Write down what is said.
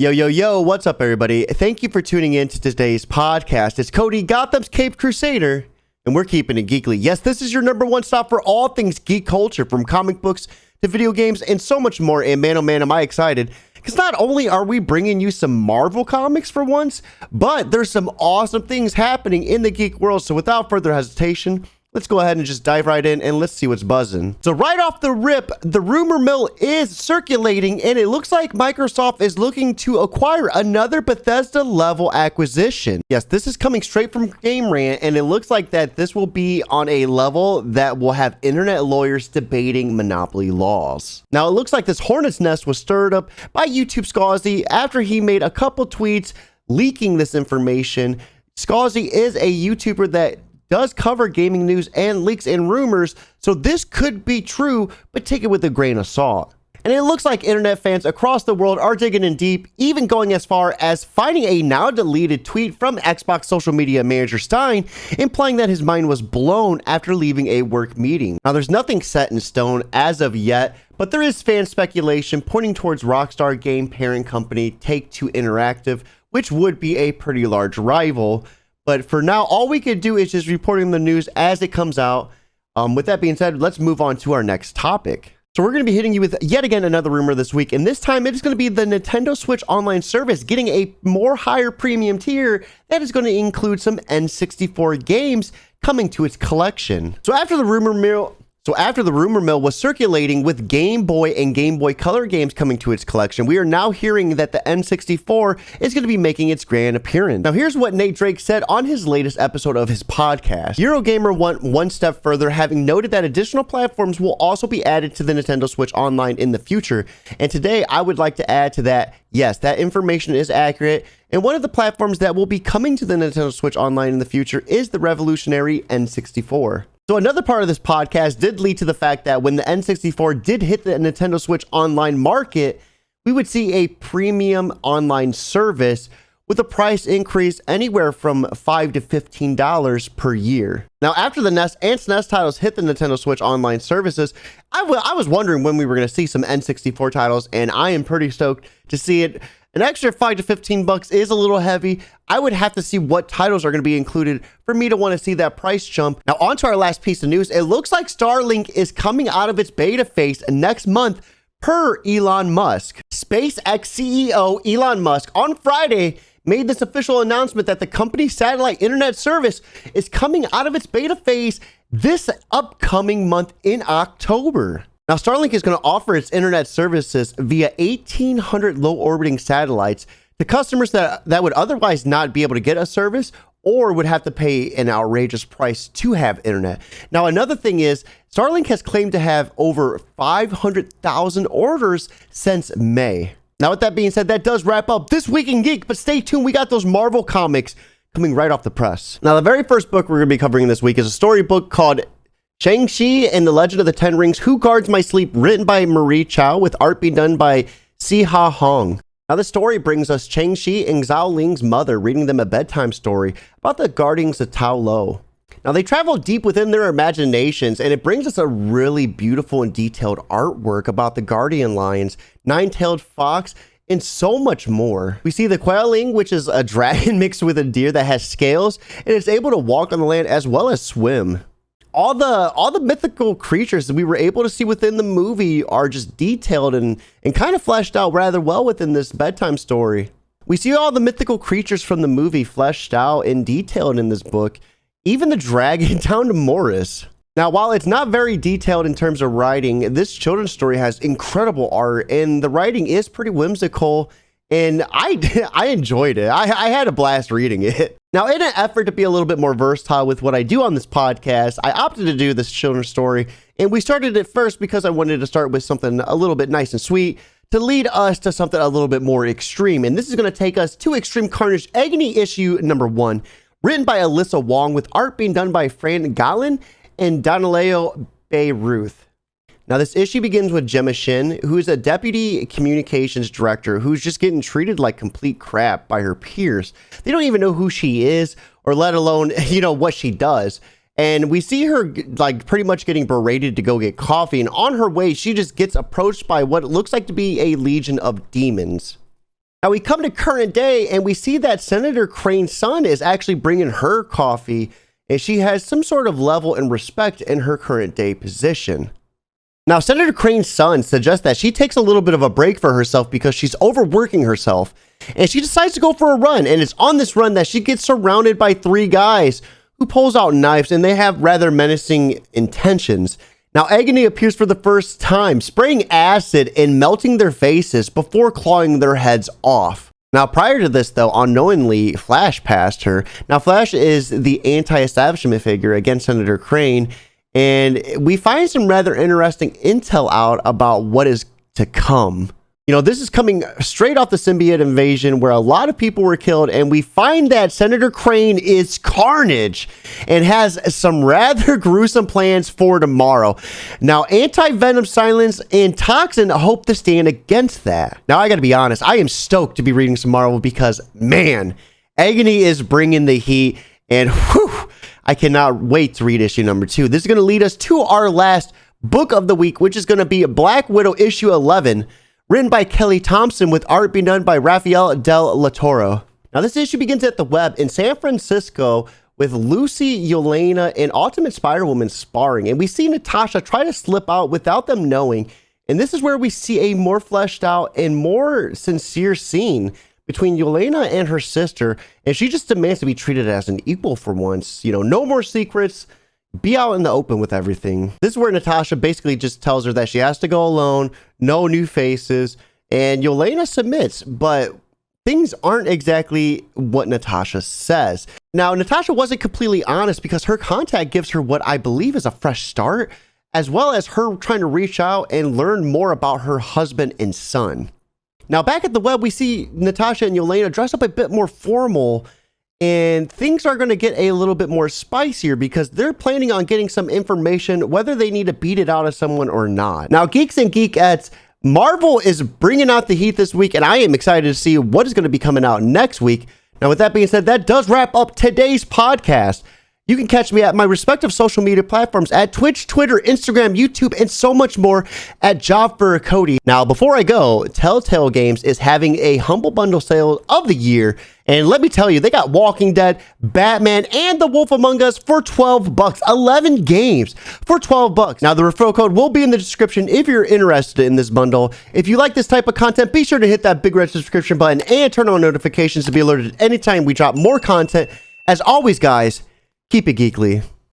Yo, yo, yo, what's up, everybody? Thank you for tuning in to today's podcast. It's Cody, Gotham's Caped Crusader, and we're keeping it geekly. Yes, this is your number one stop for all things geek culture, from comic books to video games and so much more. And man, oh man, am I excited. Because not only are we bringing you some Marvel comics for once, but there's some awesome things happening in the geek world. So without further hesitation, let's go ahead and just dive right in and let's see what's buzzing. So right off the rip, the rumor mill is circulating and it looks like Microsoft is looking to acquire another Bethesda level acquisition. Yes, this is coming straight from Game Rant, and it looks like that this will be on a level that will have internet lawyers debating monopoly laws. Now it looks like this hornet's nest was stirred up by YouTube Scuzzy after he made a couple tweets leaking this information. Scuzzy is a YouTuber that does cover gaming news and leaks and rumors, so this could be true, but take it with a grain of salt. And it looks like internet fans across the world are digging in deep, even going as far as finding a now deleted tweet from Xbox social media manager Stein, implying that his mind was blown after leaving a work meeting. Now there's nothing set in stone as of yet, but there is fan speculation pointing towards Rockstar game parent company Take-Two Interactive, which would be a pretty large rival. But for now, all we could do is just reporting the news as it comes out. With that being said, let's move on to our next topic. So we're going to be hitting you with yet again another rumor this week, and this time it is going to be the Nintendo Switch Online service getting a more higher premium tier that is going to include some N64 games coming to its collection. So after the rumor mill was circulating with Game Boy and Game Boy Color games coming to its collection, we are now hearing that the N64 is going to be making its grand appearance. Now here's what Nate Drake said on his latest episode of his podcast. Eurogamer went one step further, having noted that additional platforms will also be added to the Nintendo Switch Online in the future. And today I would like to add to that, yes, that information is accurate. And one of the platforms that will be coming to the Nintendo Switch Online in the future is the revolutionary N64. So another part of this podcast did lead to the fact that when the N64 did hit the Nintendo Switch Online market, we would see a premium online service with a price increase anywhere from $5 to $15 per year. Now, after the NES and SNES titles hit the Nintendo Switch Online services, I was wondering when we were going to see some N64 titles, and I am pretty stoked to see it. An extra $5 to $15 is a little heavy. I would have to see what titles are going to be included for me to want to see that price jump. Now, on to our last piece of news. It looks like Starlink is coming out of its beta phase next month, per Elon Musk. SpaceX CEO Elon Musk on Friday made this official announcement that the company's satellite internet service is coming out of its beta phase this upcoming month in October. Now, Starlink is going to offer its internet services via 1,800 low-orbiting satellites to customers that would otherwise not be able to get a service or would have to pay an outrageous price to have internet. Now, another thing is, Starlink has claimed to have over 500,000 orders since May. Now, with that being said, that does wrap up This Week in Geek, but stay tuned. We got those Marvel comics coming right off the press. Now, the very first book we're going to be covering this week is a storybook called Shang-Chi and the Legend of the Ten Rings, Who Guards My Sleep, written by Marie Chow, with art being done by Si-Ha Hong. Now, the story brings us Shang-Chi and Zhao Ling's mother reading them a bedtime story about the guardians of Tao Lo. Now, they travel deep within their imaginations, and it brings us a really beautiful and detailed artwork about the guardian lions, nine-tailed fox, and so much more. We see the Ling, which is a dragon mixed with a deer that has scales, and it's able to walk on the land as well as swim. All the mythical creatures that we were able to see within the movie are just detailed and kind of fleshed out rather well within this bedtime story. We see all the mythical creatures from the movie fleshed out and detailed in this book, even the dragon down to Morris. Now, while it's not very detailed in terms of writing, this children's story has incredible art, and the writing is pretty whimsical, and I enjoyed it. I had a blast reading it. Now, in an effort to be a little bit more versatile with what I do on this podcast, I opted to do this children's story, and we started it first because I wanted to start with something a little bit nice and sweet to lead us to something a little bit more extreme. And this is going to take us to Extreme Carnage Agony issue number 1, written by Alyssa Wong, with art being done by Fran Gallin and Donaleo Bayruth. Now, this issue begins with Gemma Shin, who is a deputy communications director who's just getting treated like complete crap by her peers. They don't even know who she is, or let alone, what she does. And we see her like pretty much getting berated to go get coffee. And on her way, she just gets approached by what looks like to be a legion of demons. Now we come to current day and we see that Senator Crane's son is actually bringing her coffee, and she has some sort of level and respect in her current day position. Now, Senator Crane's son suggests that she takes a little bit of a break for herself because she's overworking herself, and she decides to go for a run, and it's on this run that she gets surrounded by 3 guys who pulls out knives, and they have rather menacing intentions. Now, Agony appears for the first time, spraying acid and melting their faces before clawing their heads off. Now, prior to this, though, unknowingly, Flash passed her. Now, Flash is the anti-establishment figure against Senator Crane, and we find some rather interesting intel out about what is to come. You know, this is coming straight off the symbiote invasion where a lot of people were killed, and we find that Senator Crane is Carnage and has some rather gruesome plans for tomorrow. Now, Anti-Venom, Silence, and Toxin hope to stand against that. Now, I gotta be honest, I am stoked to be reading some Marvel because, man, Agony is bringing the heat, and whew, I cannot wait to read issue number 2. This is gonna lead us to our last book of the week, which is gonna be Black Widow issue 11, written by Kelly Thompson with art being done by Rafael Del Latoro. Now, this issue begins at the web in San Francisco with Lucy, Yelena, and Ultimate Spider-Woman sparring. And we see Natasha try to slip out without them knowing. And this is where we see a more fleshed out and more sincere scene between Yelena and her sister. And she just demands to be treated as an equal for once. You know, no more secrets. Be out in the open with everything. This is where Natasha basically just tells her that she has to go alone, no new faces, and Yelena submits, but things aren't exactly what Natasha says. Now, Natasha wasn't completely honest because her contact gives her what I believe is a fresh start, as well as her trying to reach out and learn more about her husband and son. Now, back at the web, we see Natasha and Yelena dress up a bit more formal, and things are going to get a little bit more spicier because they're planning on getting some information whether they need to beat it out of someone or not. Now, Geeks and Geekettes, Marvel is bringing out the heat this week, and I am excited to see what is going to be coming out next week. Now, with that being said, that does wrap up today's podcast. You can catch me at my respective social media platforms at Twitch, Twitter, Instagram, YouTube, and so much more at Job for Cody. Now, before I go, Telltale Games is having a Humble Bundle sale of the year. And let me tell you, they got Walking Dead, Batman, and The Wolf Among Us for 12 bucks. 11 games for 12 bucks. Now, the referral code will be in the description if you're interested in this bundle. If you like this type of content, be sure to hit that big red subscription button and turn on notifications to be alerted anytime we drop more content. As always, guys, keep it geekly.